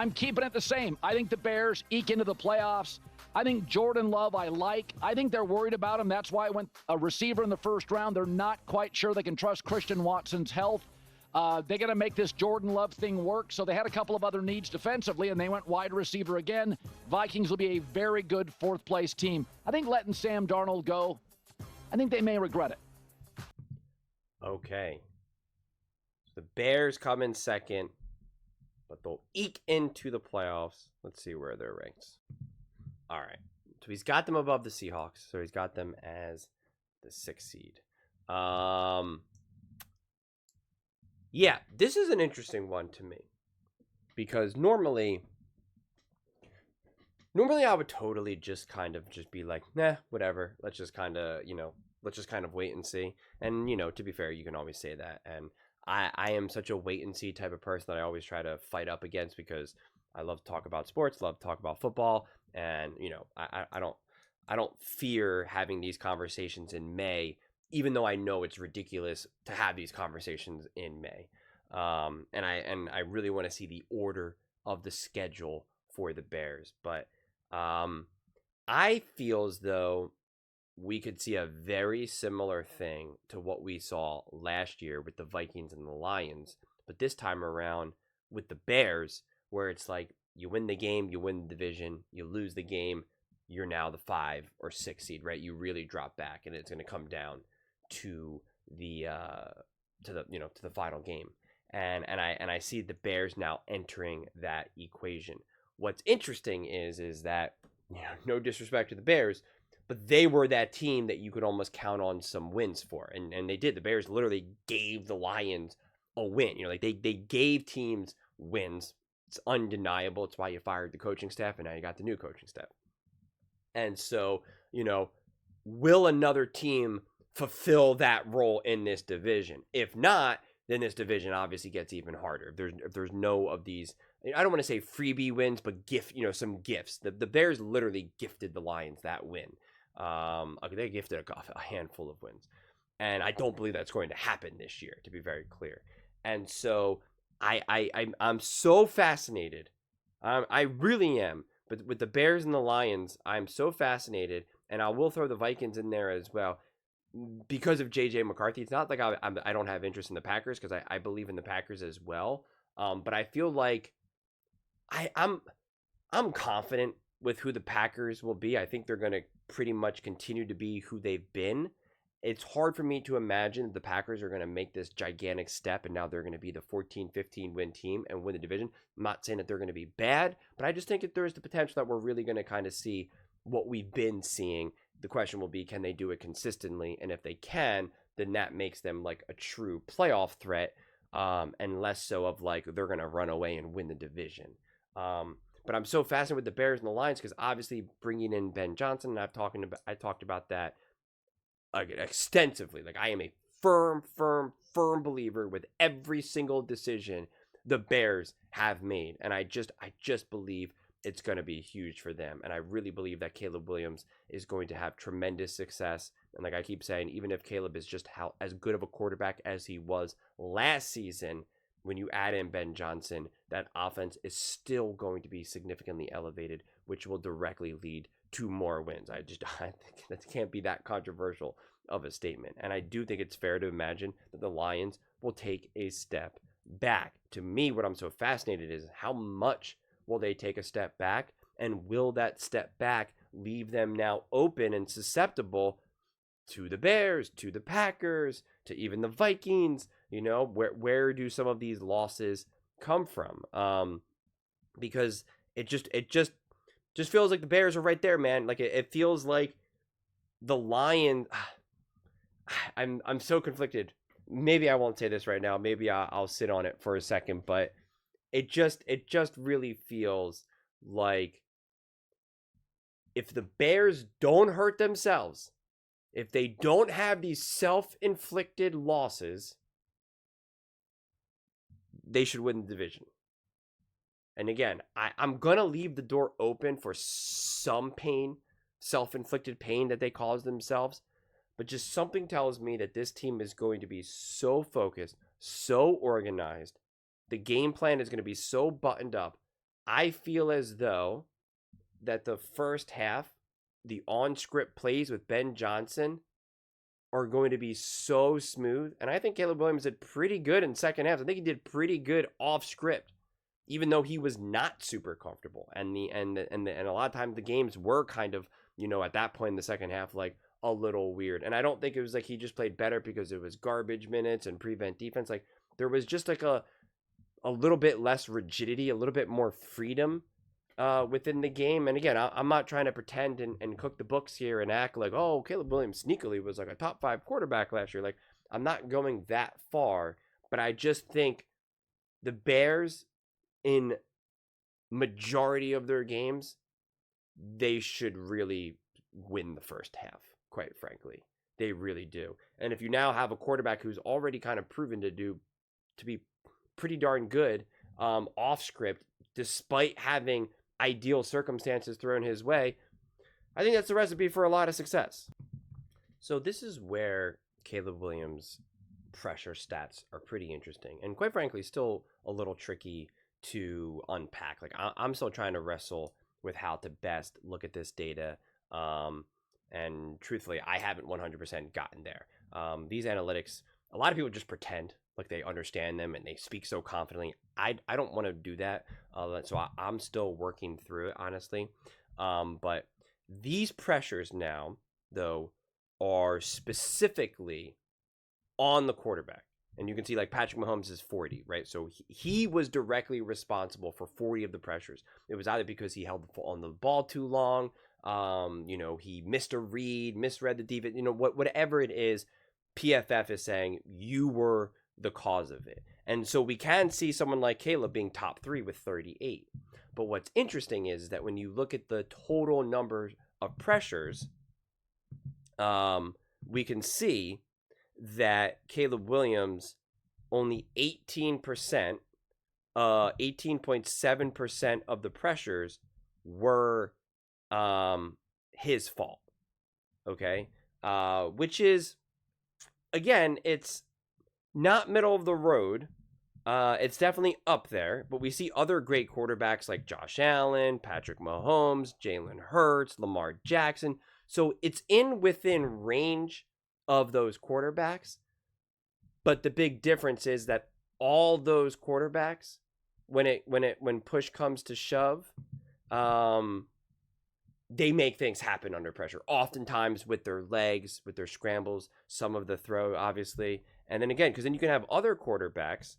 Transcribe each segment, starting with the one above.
I'm keeping it the same. I think the Bears eke into the playoffs. I think Jordan Love I like. I think they're worried about him. That's why I went a receiver in the first round. They're not quite sure they can trust Christian Watson's health. They're going to make this Jordan Love thing work. So they had a couple of other needs defensively, and they went wide receiver again. Vikings will be a very good fourth-place team. I think letting Sam Darnold go, I think they may regret it. Okay. So the Bears come in second, but they'll eke into the playoffs. Let's see where they're ranked. All right. So he's got them above the Seahawks. So he's got them as the 6th seed. Yeah, this is an interesting one to me. Because normally I would totally just kind of just be like, nah, whatever. Let's just kind of wait and see. And, to be fair, you can always say that. And I am such a wait and see type of person that I always try to fight up against because I love to talk about sports, love to talk about football. And, I don't fear having these conversations in May, even though I know it's ridiculous to have these conversations in May. And I really want to see the order of the schedule for the Bears. But I feel as though we could see a very similar thing to what we saw last year with the Vikings and the Lions. But this time around with the Bears, where it's like you win the game, you win the division, you lose the game, you're now the 5 or 6 seed, right? You really drop back, and it's going to come down to the final game. And I see the Bears now entering that equation. What's interesting is that, no disrespect to the Bears, but they were that team that you could almost count on some wins for. And they did. The Bears literally gave the Lions a win. They gave teams wins. It's undeniable. It's why you fired the coaching staff, and now you got the new coaching staff. And so, will another team fulfill that role in this division? If not, then this division obviously gets even harder. If there's no of these, I don't want to say freebie wins, but some gifts. The Bears literally gifted the Lions that win. They gifted a handful of wins, and I don't believe that's going to happen this year, to be very clear. And so I'm so fascinated. I really am. But with the Bears and the Lions, I'm so fascinated, and I will throw the Vikings in there as well because of J.J. McCarthy. It's not like I don't have interest in the Packers because I believe in the Packers as well. But I feel like I'm confident with who the Packers will be. I think they're going to pretty much continue to be who they've been. It's hard for me to imagine that the Packers are going to make this gigantic step and now they're going to be the 14-15 win team and win the division. I'm not saying that they're going to be bad, but I just think that there's the potential that we're really going to kind of see what we've been seeing. The question will be, can they do it consistently? And if they can, then that makes them like a true playoff threat, and less so of like they're going to run away and win the division. But I'm so fascinated with the Bears and the Lions because obviously bringing in Ben Johnson, and I talked about that extensively. Like I am a firm believer with every single decision the Bears have made, and I just believe it's going to be huge for them. And I really believe that Caleb Williams is going to have tremendous success. And like I keep saying, even if Caleb is just as good of a quarterback as he was last season, when you add in Ben Johnson, that offense is still going to be significantly elevated, which will directly lead to more wins. I think that can't be that controversial of a statement. And I do think it's fair to imagine that the Lions will take a step back. To me, what I'm so fascinated is how much will they take a step back, and will that step back leave them now open and susceptible to the Bears, to the Packers, to even the Vikings? Where do some of these losses come from? Because it just feels like the Bears are right there, man. Like it feels like the Lions. I'm so conflicted. Maybe I won't say this right now. Maybe I'll sit on it for a second, but it just really feels like if the Bears don't hurt themselves, if they don't have these self-inflicted losses, they should win the division. And again, I'm going to leave the door open for some pain, self-inflicted pain that they cause themselves. But just something tells me that this team is going to be so focused, so organized. The game plan is going to be so buttoned up I feel as though that the first half, the on-script plays with Ben Johnson are going to be so smooth. And I think Caleb Williams did pretty good in second half. I think he did pretty good off script, even though he was not super comfortable. And a lot of times the games were kind of, at that point in the second half, like a little weird. And I don't think it was like he just played better because it was garbage minutes and prevent defense. Like there was just like a little bit less rigidity, a little bit more freedom within the game. And again, I'm not trying to pretend and cook the books here and act like, oh, Caleb Williams sneakily was like a top 5 quarterback last year. Like, I'm not going that far, but I just think the Bears, in majority of their games, they should really win the first half, quite frankly. They really do. And if you now have a quarterback who's already kind of proven to be pretty darn good off script, despite having ideal circumstances thrown his way, I think that's the recipe for a lot of success. So this is where Caleb Williams' pressure stats are pretty interesting, and quite frankly, still a little tricky to unpack. Like I'm still trying to wrestle with how to best look at this data, and truthfully, I haven't 100% gotten there. These analytics, a lot of people just pretend like they understand them and they speak so confidently. I don't want to do that. So I'm still working through it, honestly. But these pressures now, though, are specifically on the quarterback. And you can see like Patrick Mahomes is 40, right? So he was directly responsible for 40 of the pressures. It was either because he held on the ball too long, he missed a read, misread the defense, whatever it is, PFF is saying you were the cause of it. And so we can see someone like Caleb being top 3 with 38. But what's interesting is that when you look at the total number of pressures, we can see that Caleb Williams only 18.7% of the pressures were his fault. Okay? Which is, again, it's not middle of the road. It's definitely up there, but we see other great quarterbacks like Josh Allen, Patrick Mahomes, Jalen Hurts, Lamar Jackson. So it's within range of those quarterbacks. But the big difference is that all those quarterbacks, when push comes to shove, they make things happen under pressure, oftentimes with their legs, with their scrambles, some of the throw, obviously. And then again, because then you can have other quarterbacks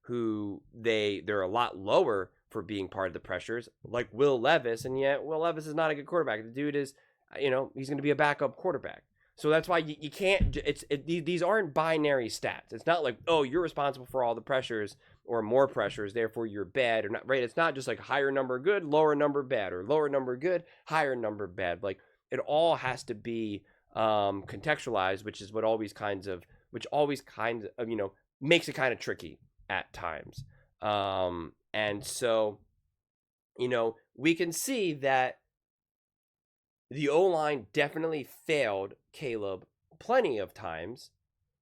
who they're a lot lower for being part of the pressures, like Will Levis. And yet Will Levis is not a good quarterback. The dude is, he's going to be a backup quarterback. So that's why you can't, these aren't binary stats. It's not like, oh, you're responsible for all the pressures or more pressures, therefore you're bad or not, right? It's not just like higher number good, lower number bad, or lower number good, higher number bad. Like it all has to be contextualized, which always kind of, makes it kind of tricky at times. And so, we can see that the O-line definitely failed Caleb plenty of times,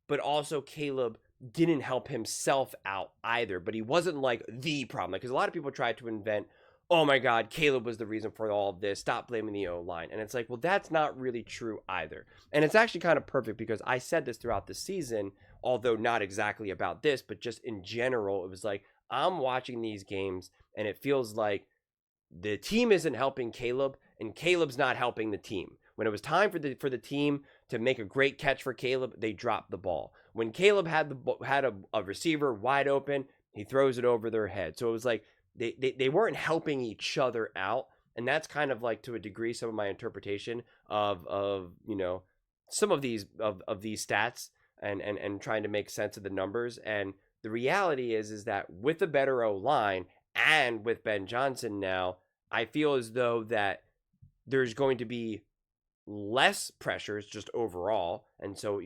but also Caleb didn't help himself out either. But he wasn't like the problem. Because a lot of people tried to invent, oh my God, Caleb was the reason for all of this. Stop blaming the O-line. And it's like, well, that's not really true either. And it's actually kind of perfect because I said this throughout the season, although not exactly about this, but just in general, it was like, I'm watching these games and it feels like the team isn't helping Caleb and Caleb's not helping the team. When it was time for the team to make a great catch for Caleb, they dropped the ball. When Caleb had a receiver wide open, he throws it over their head. So it was like they weren't helping each other out, and that's kind of like to a degree some of my interpretation of some of these stats and trying to make sense of the numbers. And the reality is that with a better O-line and with Ben Johnson now, I feel as though that there's going to be less pressures just overall. And so,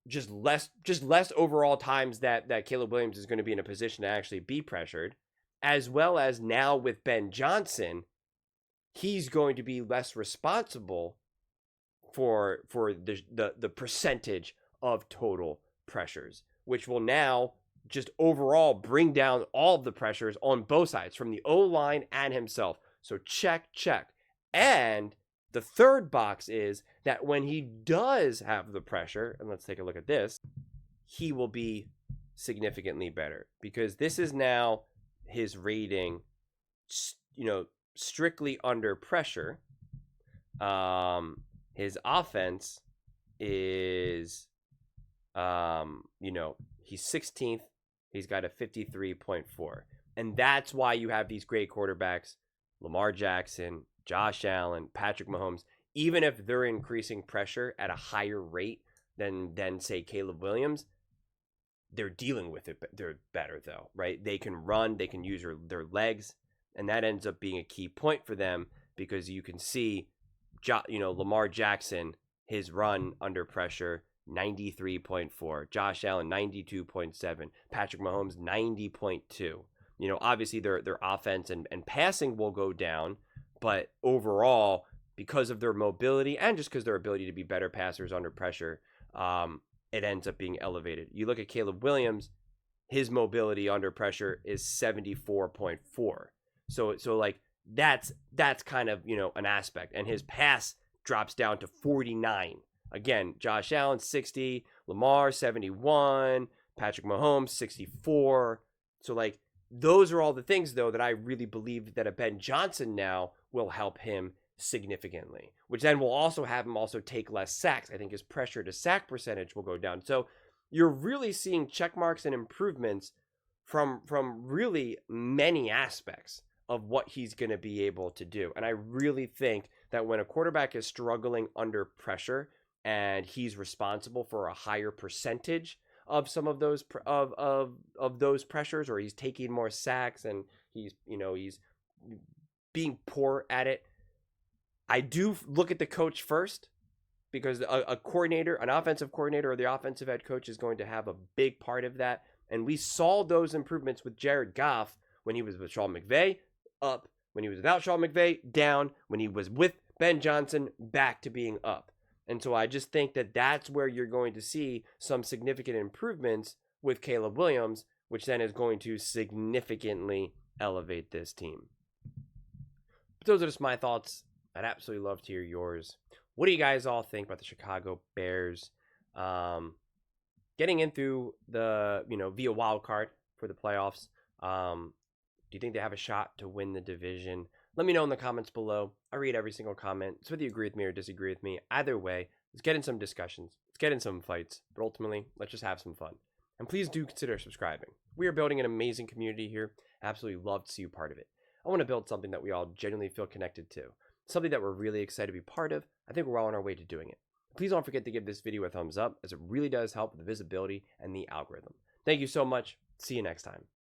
just less overall times that Caleb Williams is going to be in a position to actually be pressured, as well as now with Ben Johnson, he's going to be less responsible for the percentage of total pressures, which will now just overall bring down all of the pressures on both sides from the O-line and himself. So check. And the third box is that when he does have the pressure, and let's take a look at this, he will be significantly better, because this is now his rating, strictly under pressure. His offense is, he's 16th. He's got a 53.4. And that's why you have these great quarterbacks, Lamar Jackson, Josh Allen, Patrick Mahomes, even if they're increasing pressure at a higher rate than say, Caleb Williams, they're dealing with it. They're better, though, right? They can run, they can use their legs, and that ends up being a key point for them, because you can see, Lamar Jackson, his run under pressure, 93.4. Josh Allen, 92.7. Patrick Mahomes, 90.2. Obviously their offense and passing will go down, but overall, because of their mobility and just because their ability to be better passers under pressure, it ends up being elevated. You look at Caleb Williams, his mobility under pressure is 74.4. So like that's kind of, an aspect, and his pass drops down to 49. Again, Josh Allen 60, Lamar 71, Patrick Mahomes 64. So like those are all the things, though, that I really believe that a Ben Johnson now will help him significantly, which then will also have him also take less sacks. I think his pressure to sack percentage will go down. So you're really seeing check marks and improvements from really many aspects of what he's going to be able to do. And I really think that when a quarterback is struggling under pressure and he's responsible for a higher percentage of some of those of those pressures, or he's taking more sacks and he's being poor at it, I do look at the coach first, because a coordinator, an offensive coordinator, or the offensive head coach is going to have a big part of that. And we saw those improvements with Jared Goff when he was with Sean McVay, up. When he was without Sean McVay, down. When he was with Ben Johnson, back to being up. And so I just think that that's where you're going to see some significant improvements with Caleb Williams, which then is going to significantly elevate this team. But those are just my thoughts. I'd absolutely love to hear yours. What do you guys all think about the Chicago Bears getting in through the, via Wildcard for the playoffs? Do you think they have a shot to win the division? Let me know in the comments below. I read every single comment. So whether you agree with me or disagree with me, either way, let's get in some discussions. Let's get in some fights. But ultimately, let's just have some fun. And please do consider subscribing. We are building an amazing community here. Absolutely love to see you part of it. I want to build something that we all genuinely feel connected to. Something that we're really excited to be part of. I think we're all on our way to doing it. Please don't forget to give this video a thumbs up, as it really does help with the visibility and the algorithm. Thank you so much. See you next time.